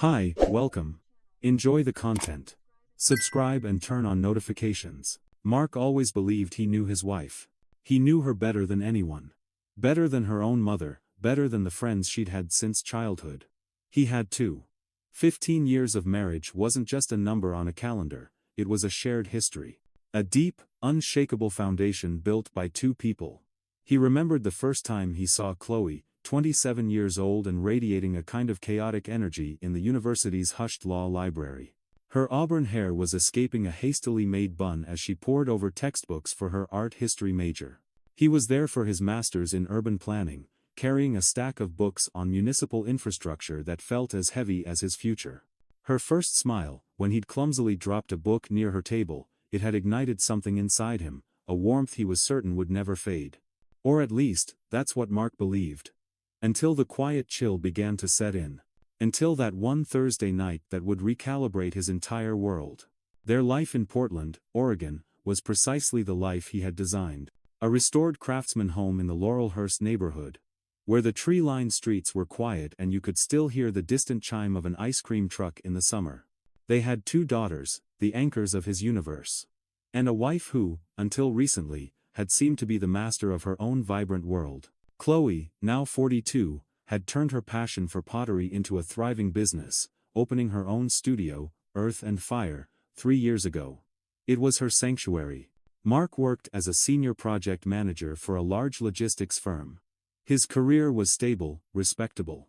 Hi, welcome. Enjoy the content. Subscribe and turn on notifications. Mark always believed he knew his wife. He knew her better than anyone. Better than her own mother, better than the friends she'd had since childhood. He had too. 15 years of marriage wasn't just a number on a calendar, it was a shared history. A deep, unshakable foundation built by two people. He remembered the first time he saw Chloe, 27 years old and radiating a kind of chaotic energy in the university's hushed law library. Her auburn hair was escaping a hastily made bun as she pored over textbooks for her art history major. He was there for his master's in urban planning, carrying a stack of books on municipal infrastructure that felt as heavy as his future. Her first smile, when he'd clumsily dropped a book near her table, it had ignited something inside him, a warmth he was certain would never fade. Or at least, that's what Mark believed. Until the quiet chill began to set in. Until that one Thursday night that would recalibrate his entire world. Their life in Portland, Oregon, was precisely the life he had designed. A restored craftsman home in the Laurelhurst neighborhood, where the tree-lined streets were quiet and you could still hear the distant chime of an ice cream truck in the summer. They had two daughters, the anchors of his universe. And a wife who, until recently, had seemed to be the master of her own vibrant world. Chloe, now 42, had turned her passion for pottery into a thriving business, opening her own studio, Earth and Fire, 3 years ago. It was her sanctuary. Mark worked as a senior project manager for a large logistics firm. His career was stable, respectable.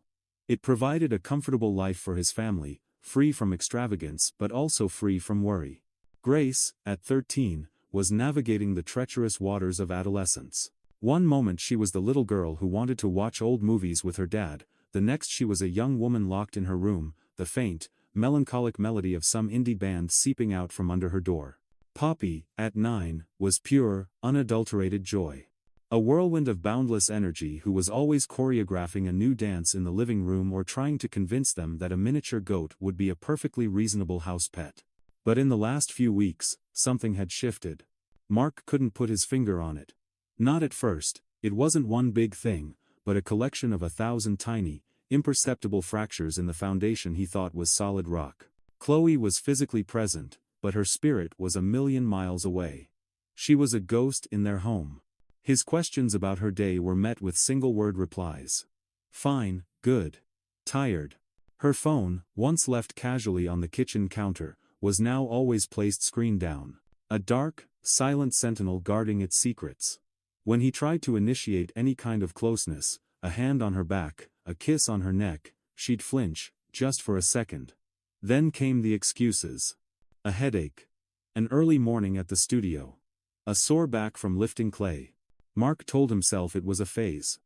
It provided a comfortable life for his family, free from extravagance but also free from worry. Grace, at 13, was navigating the treacherous waters of adolescence. One moment she was the little girl who wanted to watch old movies with her dad, the next she was a young woman locked in her room, the faint, melancholic melody of some indie band seeping out from under her door. Poppy, at 9, was pure, unadulterated joy. A whirlwind of boundless energy who was always choreographing a new dance in the living room or trying to convince them that a miniature goat would be a perfectly reasonable house pet. But in the last few weeks, something had shifted. Mark couldn't put his finger on it. Not at first, it wasn't one big thing, but a collection of 1,000 tiny, imperceptible fractures in the foundation he thought was solid rock. Chloe was physically present, but her spirit was a million miles away. She was a ghost in their home. His questions about her day were met with single-word replies. Fine, good. Tired. Her phone, once left casually on the kitchen counter, was now always placed screen down. A dark, silent sentinel guarding its secrets. When he tried to initiate any kind of closeness, a hand on her back, a kiss on her neck, she'd flinch, just for a second. Then came the excuses. A headache. An early morning at the studio. A sore back from lifting clay. Mark told himself it was a phase.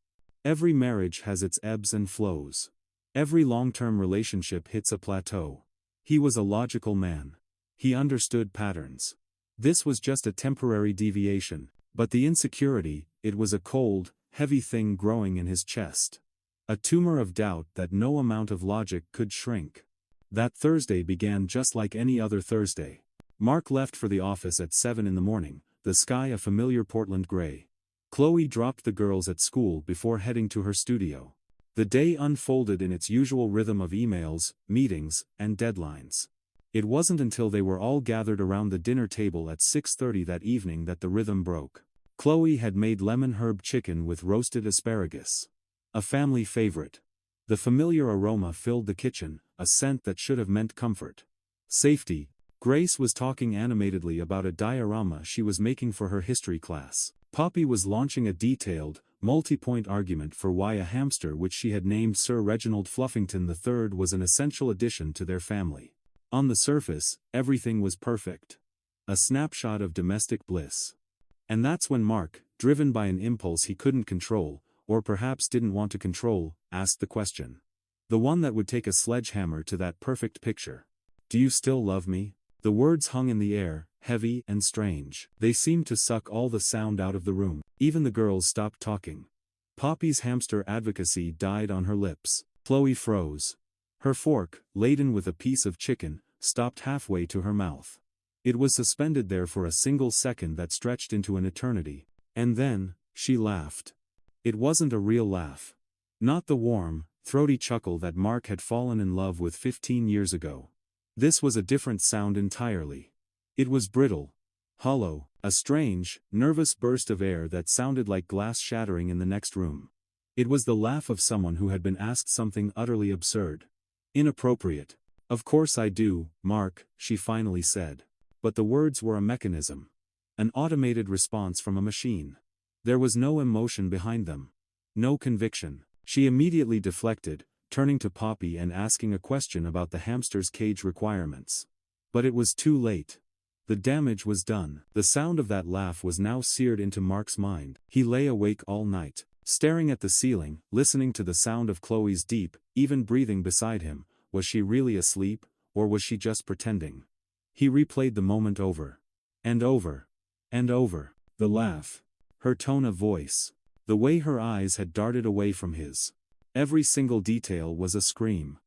Every marriage has its ebbs and flows. Every long-term relationship hits a plateau. He was a logical man. He understood patterns. This was just a temporary deviation. But the insecurity, it was a cold, heavy thing growing in his chest. A tumor of doubt that no amount of logic could shrink. That Thursday began just like any other Thursday. Mark left for the office at 7 in the morning, the sky a familiar Portland gray. Chloe dropped the girls at school before heading to her studio. The day unfolded in its usual rhythm of emails, meetings, and deadlines. It wasn't until they were all gathered around the dinner table at 6:30 that evening that the rhythm broke. Chloe had made lemon herb chicken with roasted asparagus. A family favorite. The familiar aroma filled the kitchen, a scent that should have meant comfort. Safety. Grace was talking animatedly about a diorama she was making for her history class. Poppy was launching a detailed, multi-point argument for why a hamster which she had named Sir Reginald Fluffington III was an essential addition to their family. On the surface, everything was perfect. A snapshot of domestic bliss. And that's when Mark, driven by an impulse he couldn't control, or perhaps didn't want to control, asked the question. The one that would take a sledgehammer to that perfect picture. Do you still love me? The words hung in the air, heavy and strange. They seemed to suck all the sound out of the room. Even the girls stopped talking. Poppy's hamster advocacy died on her lips. Chloe froze. Her fork, laden with a piece of chicken, stopped halfway to her mouth. It was suspended there for a single second that stretched into an eternity. And then, she laughed. It wasn't a real laugh. Not the warm, throaty chuckle that Mark had fallen in love with 15 years ago. This was a different sound entirely. It was brittle, hollow, a strange, nervous burst of air that sounded like glass shattering in the next room. It was the laugh of someone who had been asked something utterly absurd. Inappropriate. "Of course I do, Mark," she finally said. But the words were a mechanism. An automated response from a machine. There was no emotion behind them. No conviction. She immediately deflected, turning to Poppy and asking a question about the hamster's cage requirements. But it was too late. The damage was done. The sound of that laugh was now seared into Mark's mind. He lay awake all night, staring at the ceiling, listening to the sound of Chloe's deep, even breathing beside him. Was she really asleep, or was she just pretending? He replayed the moment over. And over. And over. The laugh. Her tone of voice. The way her eyes had darted away from his. Every single detail was a scream.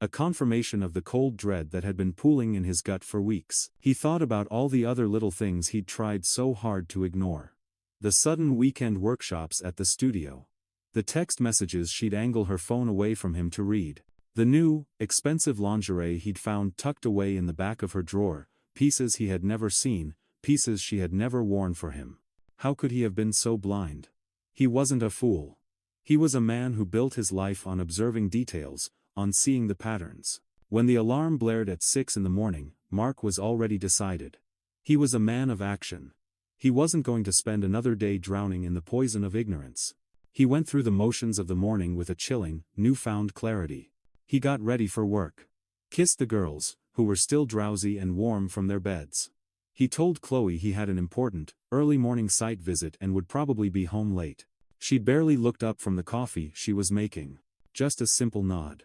A confirmation of the cold dread that had been pooling in his gut for weeks. He thought about all the other little things he'd tried so hard to ignore. The sudden weekend workshops at the studio. The text messages she'd angle her phone away from him to read. The new, expensive lingerie he'd found tucked away in the back of her drawer, pieces he had never seen, pieces she had never worn for him. How could he have been so blind? He wasn't a fool. He was a man who built his life on observing details, on seeing the patterns. When the alarm blared at 6 in the morning, Mark was already decided. He was a man of action. He wasn't going to spend another day drowning in the poison of ignorance. He went through the motions of the morning with a chilling, newfound clarity. He got ready for work. Kissed the girls, who were still drowsy and warm from their beds. He told Chloe he had an important, early morning site visit and would probably be home late. She barely looked up from the coffee she was making. Just a simple nod.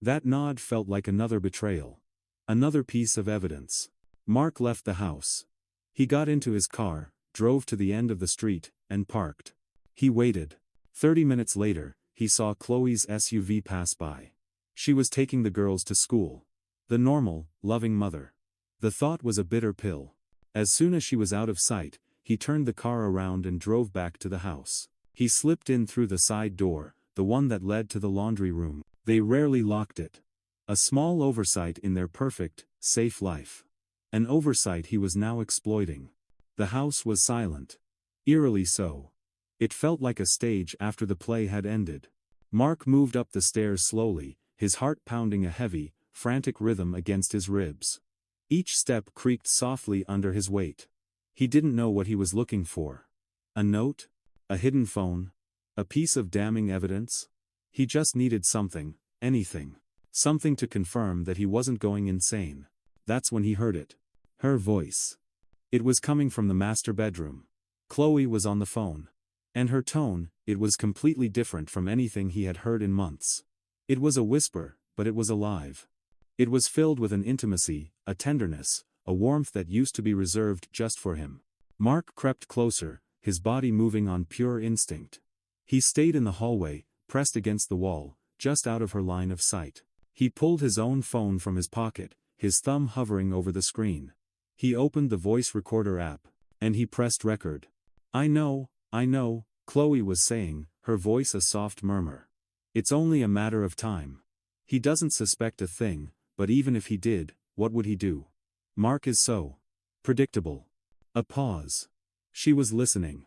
That nod felt like another betrayal. Another piece of evidence. Mark left the house. He got into his car, drove to the end of the street, and parked. He waited. 30 minutes later, he saw Chloe's SUV pass by. She was taking the girls to school. The normal, loving mother. The thought was a bitter pill. As soon as she was out of sight, he turned the car around and drove back to the house. He slipped in through the side door, the one that led to the laundry room. They rarely locked it. A small oversight in their perfect, safe life. An oversight he was now exploiting. The house was silent. Eerily so. It felt like a stage after the play had ended. Mark moved up the stairs slowly, his heart pounding a heavy, frantic rhythm against his ribs. Each step creaked softly under his weight. He didn't know what he was looking for. A note? A hidden phone? A piece of damning evidence? He just needed something, anything. Something to confirm that he wasn't going insane. That's when he heard it. Her voice. It was coming from the master bedroom. Chloe was on the phone. And her tone, it was completely different from anything he had heard in months. It was a whisper, but it was alive. It was filled with an intimacy, a tenderness, a warmth that used to be reserved just for him. Mark crept closer, his body moving on pure instinct. He stayed in the hallway, pressed against the wall, just out of her line of sight. He pulled his own phone from his pocket, his thumb hovering over the screen. He opened the voice recorder app, and he pressed record. I know, Chloe was saying, her voice a soft murmur. It's only a matter of time. He doesn't suspect a thing, but even if he did, what would he do? Mark is so predictable. A pause. She was listening.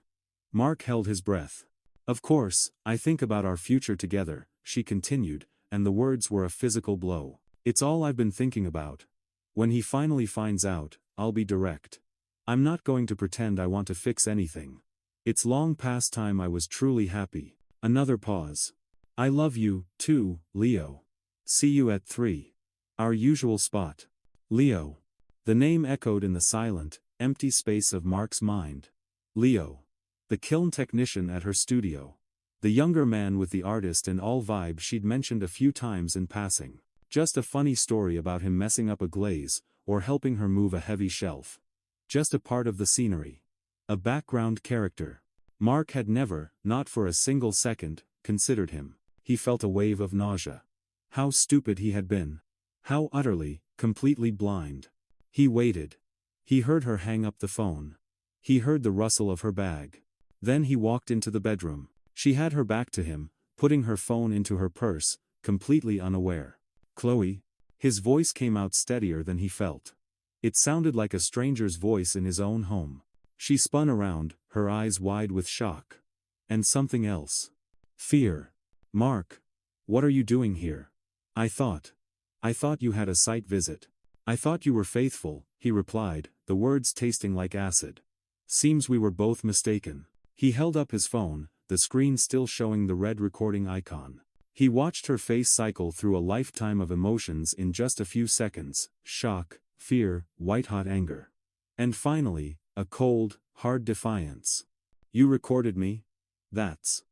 Mark held his breath. Of course, I think about our future together, she continued, and the words were a physical blow. It's all I've been thinking about. When he finally finds out, I'll be direct. I'm not going to pretend I want to fix anything. It's long past time I was truly happy. Another pause. I love you, too, Leo. See you at 3. Our usual spot. Leo. The name echoed in the silent, empty space of Mark's mind. Leo. The kiln technician at her studio. The younger man with the artist and all vibe she'd mentioned a few times in passing. Just a funny story about him messing up a glaze, or helping her move a heavy shelf. Just a part of the scenery. A background character. Mark had never, not for a single second, considered him. He felt a wave of nausea. How stupid he had been. How utterly, completely blind. He waited. He heard her hang up the phone. He heard the rustle of her bag. Then he walked into the bedroom. She had her back to him, putting her phone into her purse, completely unaware. Chloe? His voice came out steadier than he felt. It sounded like a stranger's voice in his own home. She spun around, her eyes wide with shock. And something else. Fear. Mark. What are you doing here? I thought you had a site visit. I thought you were faithful, he replied, the words tasting like acid. Seems we were both mistaken. He held up his phone, the screen still showing the red recording icon. He watched her face cycle through a lifetime of emotions in just a few seconds: shock, fear, white-hot anger. And finally, a cold, hard defiance. You recorded me? That's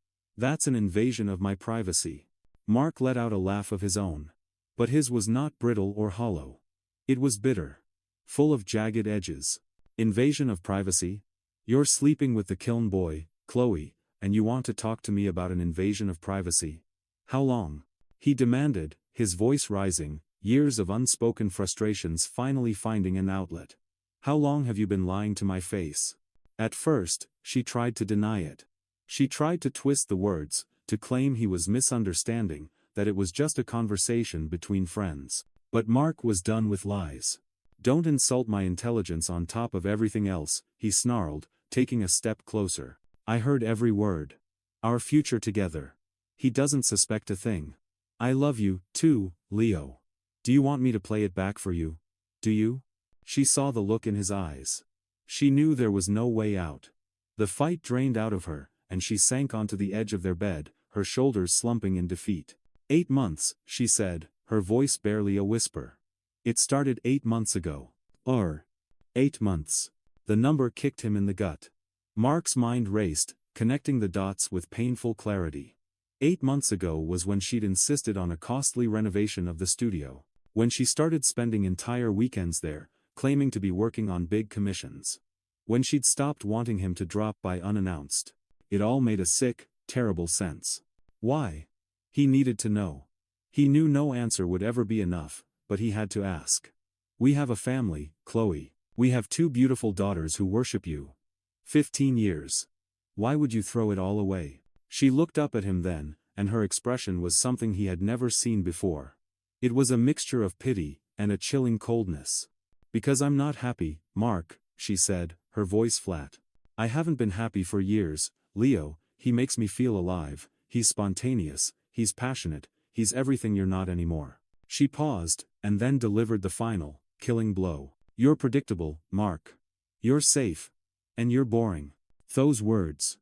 an invasion of my privacy. Mark let out a laugh of his own. But his was not brittle or hollow. It was bitter. Full of jagged edges. Invasion of privacy? You're sleeping with the kiln boy, Chloe, and you want to talk to me about an invasion of privacy? How long? He demanded, his voice rising, years of unspoken frustrations finally finding an outlet. How long have you been lying to my face? At first, she tried to deny it. She tried to twist the words, to claim he was misunderstanding, that it was just a conversation between friends. But Mark was done with lies. Don't insult my intelligence on top of everything else, he snarled, taking a step closer. I heard every word. Our future together. He doesn't suspect a thing. I love you, too, Leo. Do you want me to play it back for you? Do you? She saw the look in his eyes. She knew there was no way out. The fight drained out of her, and she sank onto the edge of their bed, her shoulders slumping in defeat. 8 months, she said, her voice barely a whisper. It started 8 months ago. 8 months. The number kicked him in the gut. Mark's mind raced, connecting the dots with painful clarity. 8 months ago was when she'd insisted on a costly renovation of the studio. When she started spending entire weekends there, claiming to be working on big commissions. When she'd stopped wanting him to drop by unannounced. It all made a sick, terrible sense. Why? He needed to know. He knew no answer would ever be enough, but he had to ask. We have a family, Chloe. We have 2 beautiful daughters who worship you. 15 years. Why would you throw it all away? She looked up at him then, and her expression was something he had never seen before. It was a mixture of pity, and a chilling coldness. Because I'm not happy, Mark, she said, her voice flat. I haven't been happy for years, Leo. He makes me feel alive, he's spontaneous, he's passionate, he's everything you're not anymore. She paused, and then delivered the final, killing blow. You're predictable, Mark. You're safe. And you're boring. Those words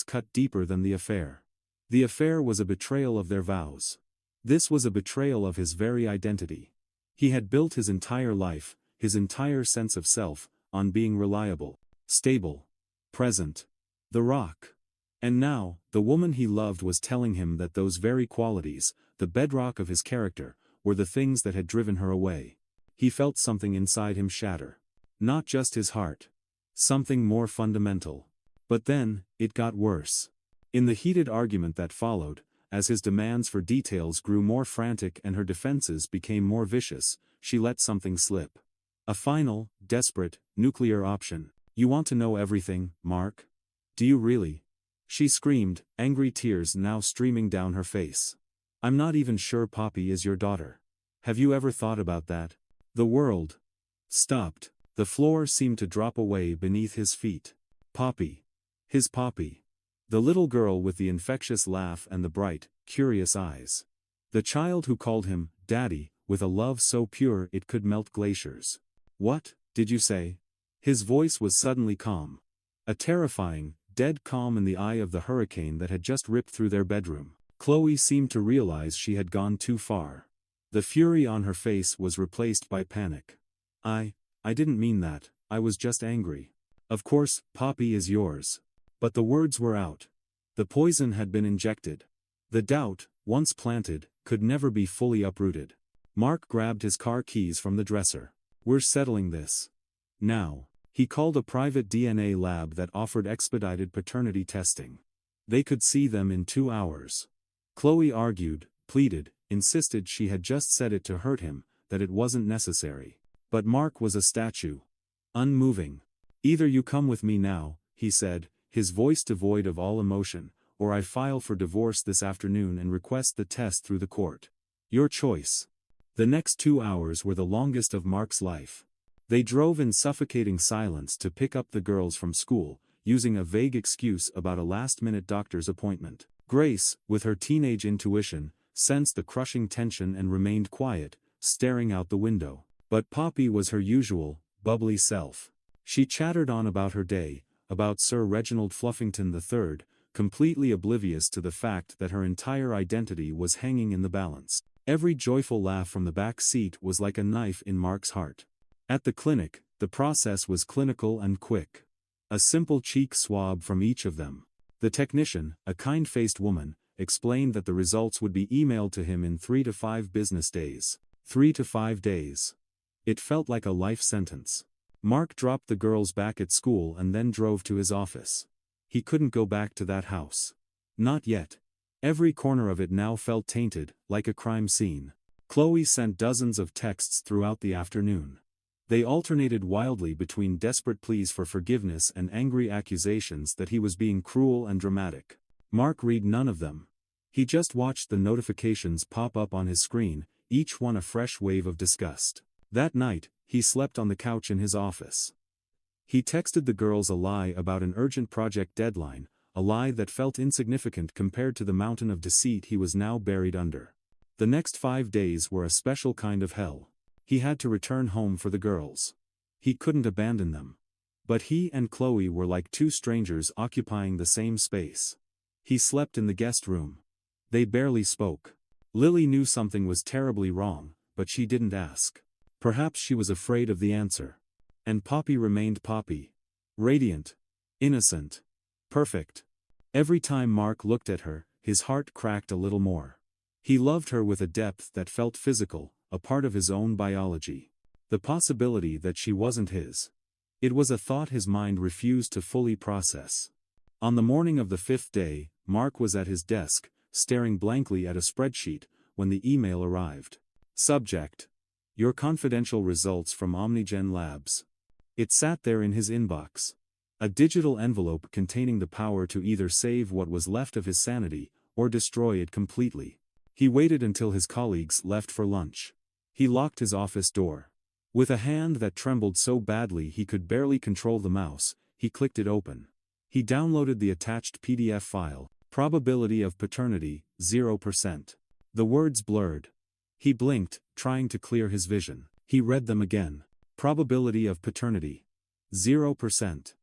cut deeper than the affair. The affair was a betrayal of their vows. This was a betrayal of his very identity. He had built his entire life, his entire sense of self, on being reliable, stable, present. The rock. And now, the woman he loved was telling him that those very qualities, the bedrock of his character, were the things that had driven her away. He felt something inside him shatter. Not just his heart. Something more fundamental. But then, it got worse. In the heated argument that followed, as his demands for details grew more frantic and her defenses became more vicious, she let something slip. A final, desperate, nuclear option. You want to know everything, Mark? Do you really? She screamed, angry tears now streaming down her face. I'm not even sure Poppy is your daughter. Have you ever thought about that? The world stopped. The floor seemed to drop away beneath his feet. Poppy. His Poppy. The little girl with the infectious laugh and the bright, curious eyes. The child who called him, Daddy, with a love so pure it could melt glaciers. What, did you say? His voice was suddenly calm. A terrifying, dead calm in the eye of the hurricane that had just ripped through their bedroom. Chloe seemed to realize she had gone too far. The fury on her face was replaced by panic. I didn't mean that, I was just angry. Of course, Poppy is yours. But the words were out. The poison had been injected. The doubt, once planted, could never be fully uprooted. Mark grabbed his car keys from the dresser. We're settling this. Now. He called a private DNA lab that offered expedited paternity testing. They could see them in 2 hours. Chloe argued, pleaded, insisted she had just said it to hurt him, that it wasn't necessary. But Mark was a statue. Unmoving. Either you come with me now, he said, his voice devoid of all emotion, or I file for divorce this afternoon and request the test through the court. Your choice. The next 2 hours were the longest of Mark's life. They drove in suffocating silence to pick up the girls from school, using a vague excuse about a last-minute doctor's appointment. Grace, with her teenage intuition, sensed the crushing tension and remained quiet, staring out the window. But Poppy was her usual, bubbly self. She chattered on about her day, about Sir Reginald Fluffington III, completely oblivious to the fact that her entire identity was hanging in the balance. Every joyful laugh from the back seat was like a knife in Mark's heart. At the clinic, the process was clinical and quick. A simple cheek swab from each of them. The technician, a kind-faced woman, explained that the results would be emailed to him in 3 to 5 business days. 3 to 5 days. It felt like a life sentence. Mark dropped the girls back at school and then drove to his office. He couldn't go back to that house. Not yet. Every corner of it now felt tainted, like a crime scene. Chloe sent dozens of texts throughout the afternoon. They alternated wildly between desperate pleas for forgiveness and angry accusations that he was being cruel and dramatic. Mark read none of them. He just watched the notifications pop up on his screen, each one a fresh wave of disgust. That night, he slept on the couch in his office. He texted the girls a lie about an urgent project deadline, a lie that felt insignificant compared to the mountain of deceit he was now buried under. The next 5 days were a special kind of hell. He had to return home for the girls. He couldn't abandon them. But he and Chloe were like two strangers occupying the same space. He slept in the guest room. They barely spoke. Lily knew something was terribly wrong, but she didn't ask. Perhaps she was afraid of the answer. And Poppy remained Poppy. Radiant. Innocent. Perfect. Every time Mark looked at her, his heart cracked a little more. He loved her with a depth that felt physical, a part of his own biology. The possibility that she wasn't his. It was a thought his mind refused to fully process. On the morning of the 5th day, Mark was at his desk, staring blankly at a spreadsheet, when the email arrived. Subject: Your confidential results from Omnigen Labs. It sat there in his inbox. A digital envelope containing the power to either save what was left of his sanity, or destroy it completely. He waited until his colleagues left for lunch. He locked his office door. With a hand that trembled so badly he could barely control the mouse, he clicked it open. He downloaded the attached PDF file, Probability of Paternity, 0%. The words blurred. He blinked, trying to clear his vision. He read them again. Probability of Paternity, 0%.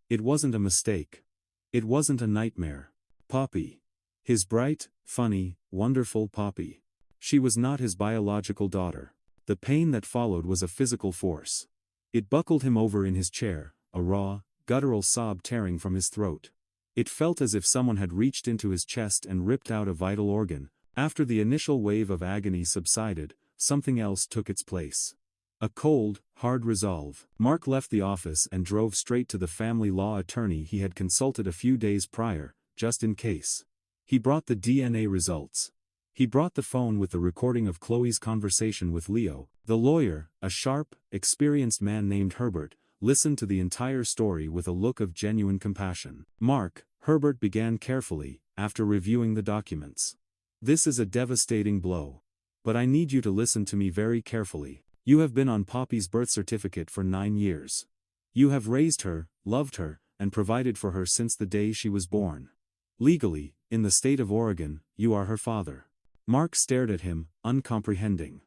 It wasn't a mistake. It wasn't a nightmare. Poppy. His bright, funny, wonderful Poppy. She was not his biological daughter. The pain that followed was a physical force. It buckled him over in his chair, a raw, guttural sob tearing from his throat. It felt as if someone had reached into his chest and ripped out a vital organ. After the initial wave of agony subsided, something else took its place. A cold, hard resolve. Mark left the office and drove straight to the family law attorney he had consulted a few days prior, just in case. He brought the DNA results. He brought the phone with the recording of Chloe's conversation with Leo. The lawyer, a sharp, experienced man named Herbert, listened to the entire story with a look of genuine compassion. Mark, Herbert began carefully, after reviewing the documents. This is a devastating blow. But I need you to listen to me very carefully. You have been on Poppy's birth certificate for 9 years. You have raised her, loved her, and provided for her since the day she was born. Legally, in the state of Oregon, you are her father. Mark stared at him, uncomprehending.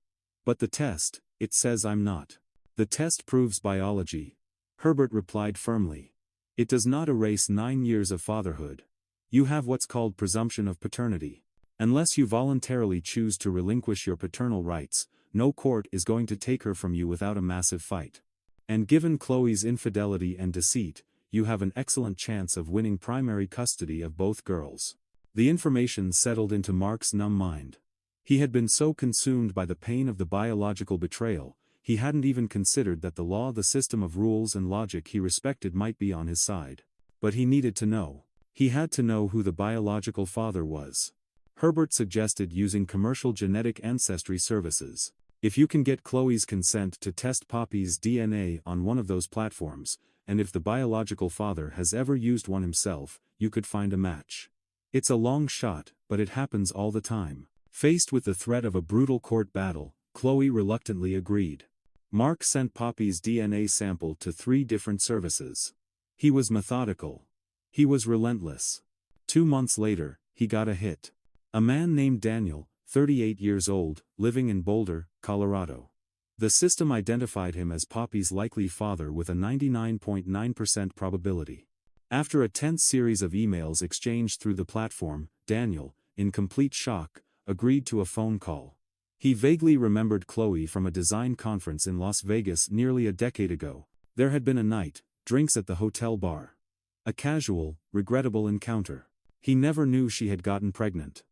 But the test, it says I'm not. The test proves biology. Herbert replied firmly. It does not erase 9 years of fatherhood. You have what's called presumption of paternity. Unless you voluntarily choose to relinquish your paternal rights, no court is going to take her from you without a massive fight. And given Chloe's infidelity and deceit, you have an excellent chance of winning primary custody of both girls. The information settled into Mark's numb mind. He had been so consumed by the pain of the biological betrayal, he hadn't even considered that the law, the system of rules and logic he respected, might be on his side. But he needed to know. He had to know who the biological father was. Herbert suggested using commercial genetic ancestry services. If you can get Chloe's consent to test Poppy's DNA on one of those platforms, and if the biological father has ever used one himself, you could find a match. It's a long shot, but it happens all the time. Faced with the threat of a brutal court battle, Chloe reluctantly agreed. Mark sent Poppy's DNA sample to 3 different services. He was methodical. He was relentless. 2 months later, he got a hit. A man named Daniel, 38 years old, living in Boulder, Colorado. The system identified him as Poppy's likely father with a 99.9% probability. After a tense series of emails exchanged through the platform, Daniel, in complete shock, agreed to a phone call. He vaguely remembered Chloe from a design conference in Las Vegas nearly a decade ago. There had been a night, drinks at the hotel bar. A casual, regrettable encounter. He never knew she had gotten pregnant.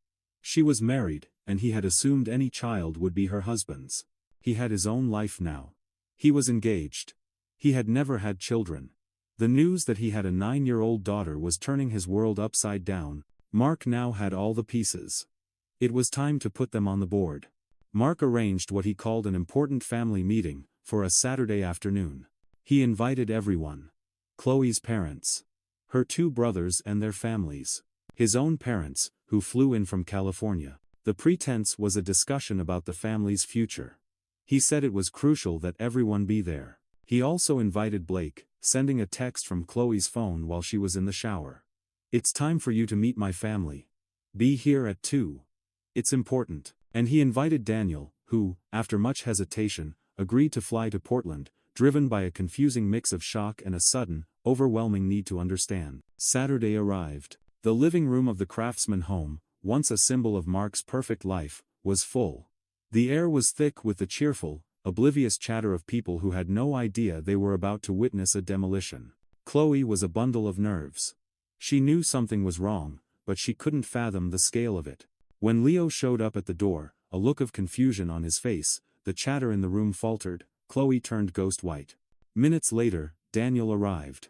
She was married, and he had assumed any child would be her husband's. He had his own life now. He was engaged. He had never had children. The news that he had a 9-year-old daughter was turning his world upside down. Mark now had all the pieces. It was time to put them on the board. Mark arranged what he called an important family meeting, for a Saturday afternoon. He invited everyone. Chloe's parents. Her 2 brothers and their families. His own parents, who flew in from California. The pretense was a discussion about the family's future. He said it was crucial that everyone be there. He also invited Blake, sending a text from Chloe's phone while she was in the shower. "It's time for you to meet my family. Be here at 2. It's important." And he invited Daniel, who, after much hesitation, agreed to fly to Portland, driven by a confusing mix of shock and a sudden, overwhelming need to understand. Saturday arrived. The living room of the Craftsman home, once a symbol of Mark's perfect life, was full. The air was thick with the cheerful, oblivious chatter of people who had no idea they were about to witness a demolition. Chloe was a bundle of nerves. She knew something was wrong, but she couldn't fathom the scale of it. When Leo showed up at the door, a look of confusion on his face, the chatter in the room faltered. Chloe turned ghost white. Minutes later, Daniel arrived.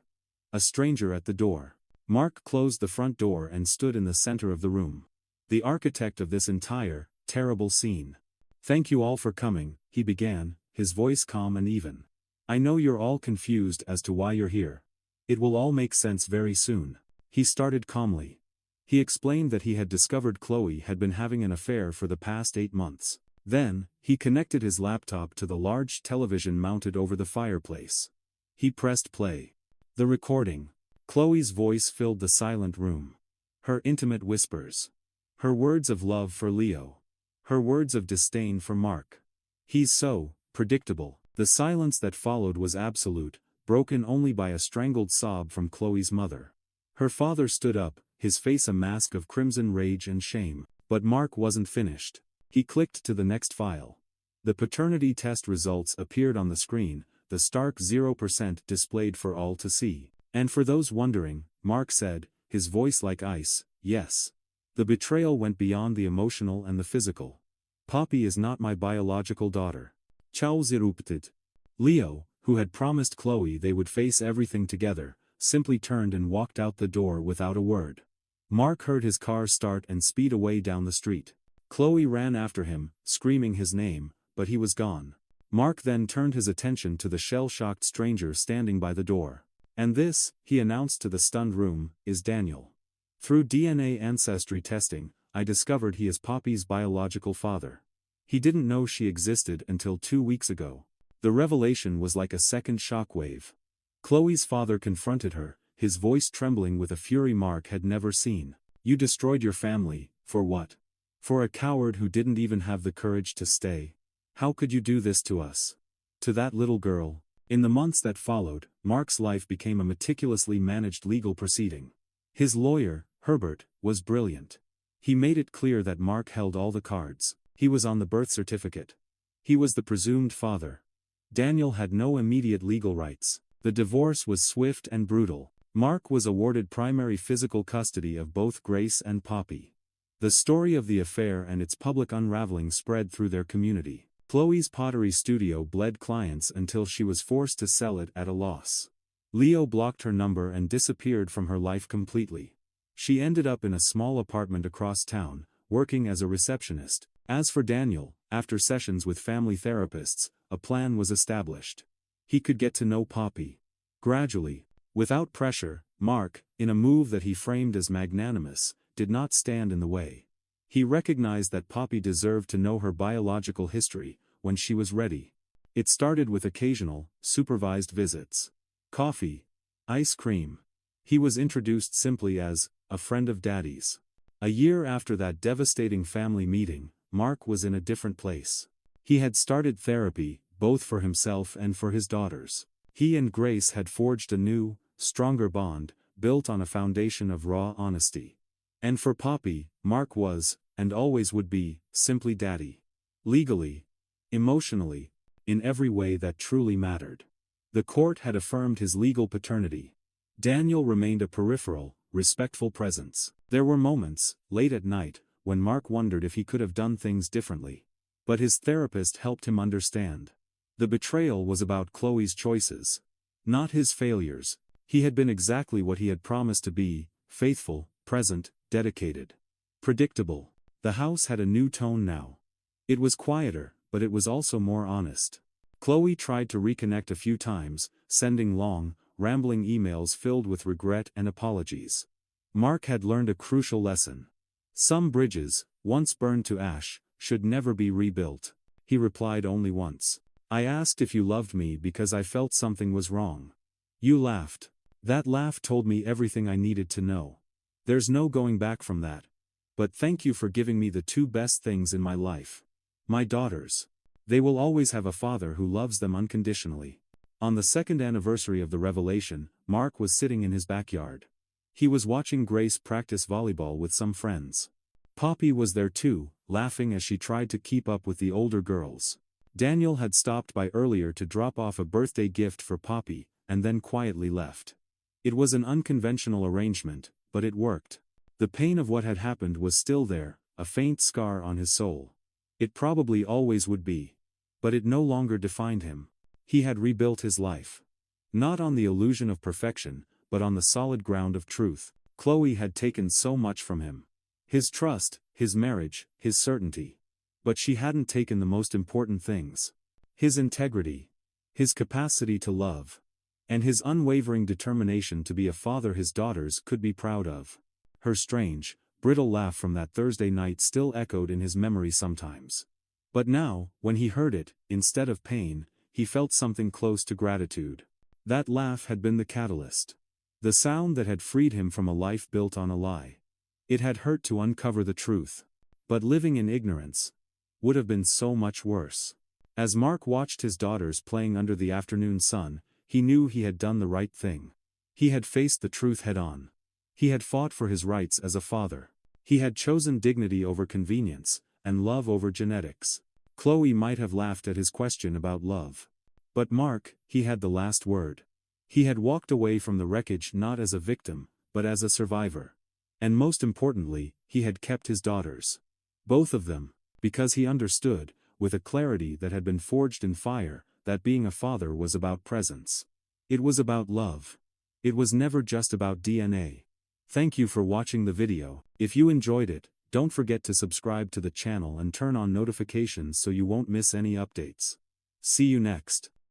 A stranger at the door. Mark closed the front door and stood in the center of the room. The architect of this entire, terrible scene. "Thank you all for coming," he began, his voice calm and even. "I know you're all confused as to why you're here. It will all make sense very soon." He started calmly. He explained that he had discovered Chloe had been having an affair for the past 8 months. Then, he connected his laptop to the large television mounted over the fireplace. He pressed play. The recording. Chloe's voice filled the silent room. Her intimate whispers. Her words of love for Leo. Her words of disdain for Mark. "He's so predictable." The silence that followed was absolute, broken only by a strangled sob from Chloe's mother. Her father stood up, his face a mask of crimson rage and shame. But Mark wasn't finished. He clicked to the next file. The paternity test results appeared on the screen, the stark 0% displayed for all to see. "And for those wondering," Mark said, his voice like ice, "yes. The betrayal went beyond the emotional and the physical. Poppy is not my biological daughter." Ciao zerupted. Leo, who had promised Chloe they would face everything together, simply turned and walked out the door without a word. Mark heard his car start and speed away down the street. Chloe ran after him, screaming his name, but he was gone. Mark then turned his attention to the shell-shocked stranger standing by the door. "And this," he announced to the stunned room, "is Daniel. Through DNA ancestry testing, I discovered he is Poppy's biological father. He didn't know she existed until 2 weeks ago." The revelation was like a second shockwave. Chloe's father confronted her, his voice trembling with a fury Mark had never seen. "You destroyed your family, for what? For a coward who didn't even have the courage to stay. How could you do this to us? To that little girl?" In the months that followed, Mark's life became a meticulously managed legal proceeding. His lawyer, Herbert, was brilliant. He made it clear that Mark held all the cards. He was on the birth certificate. He was the presumed father. Daniel had no immediate legal rights. The divorce was swift and brutal. Mark was awarded primary physical custody of both Grace and Poppy. The story of the affair and its public unraveling spread through their community. Chloe's pottery studio bled clients until she was forced to sell it at a loss. Leo blocked her number and disappeared from her life completely. She ended up in a small apartment across town, working as a receptionist. As for Daniel, after sessions with family therapists, a plan was established. He could get to know Poppy. Gradually, without pressure, Mark, in a move that he framed as magnanimous, did not stand in the way. He recognized that Poppy deserved to know her biological history when she was ready. It started with occasional, supervised visits. Coffee. Ice cream. He was introduced simply as a friend of Daddy's. A year after that devastating family meeting, Mark was in a different place. He had started therapy, both for himself and for his daughters. He and Grace had forged a new, stronger bond, built on a foundation of raw honesty. And for Poppy, Mark was, and always would be, simply Daddy. Legally, emotionally, in every way that truly mattered. The court had affirmed his legal paternity. Daniel remained a peripheral, respectful presence. There were moments, late at night, when Mark wondered if he could have done things differently. But his therapist helped him understand. The betrayal was about Chloe's choices. Not his failures. He had been exactly what he had promised to be: faithful, present, dedicated. Predictable. The house had a new tone now. It was quieter, but it was also more honest. Chloe tried to reconnect a few times, sending long, rambling emails filled with regret and apologies. Mark had learned a crucial lesson. Some bridges, once burned to ash, should never be rebuilt. He replied only once. "I asked if you loved me because I felt something was wrong. You laughed. That laugh told me everything I needed to know. There's no going back from that. But thank you for giving me the two best things in my life. My daughters. They will always have a father who loves them unconditionally." On the second anniversary of the revelation, Mark was sitting in his backyard. He was watching Grace practice volleyball with some friends. Poppy was there too, laughing as she tried to keep up with the older girls. Daniel had stopped by earlier to drop off a birthday gift for Poppy, and then quietly left. It was an unconventional arrangement, but it worked. The pain of what had happened was still there, a faint scar on his soul. It probably always would be. But it no longer defined him. He had rebuilt his life. Not on the illusion of perfection, but on the solid ground of truth. Chloe had taken so much from him. His trust, his marriage, his certainty. But she hadn't taken the most important things. His integrity. His capacity to love. And his unwavering determination to be a father his daughters could be proud of. Her strange, brittle laugh from that Thursday night still echoed in his memory sometimes. But now, when he heard it, instead of pain, he felt something close to gratitude. That laugh had been the catalyst. The sound that had freed him from a life built on a lie. It had hurt to uncover the truth. But living in ignorance would have been so much worse. As Mark watched his daughters playing under the afternoon sun, he knew he had done the right thing. He had faced the truth head-on. He had fought for his rights as a father. He had chosen dignity over convenience, and love over genetics. Chloe might have laughed at his question about love. But Mark, he had the last word. He had walked away from the wreckage not as a victim, but as a survivor. And most importantly, he had kept his daughters. Both of them, because he understood, with a clarity that had been forged in fire, that being a father was about presence. It was about love. It was never just about DNA. Thank you for watching the video. If you enjoyed it, don't forget to subscribe to the channel and turn on notifications so you won't miss any updates. See you next.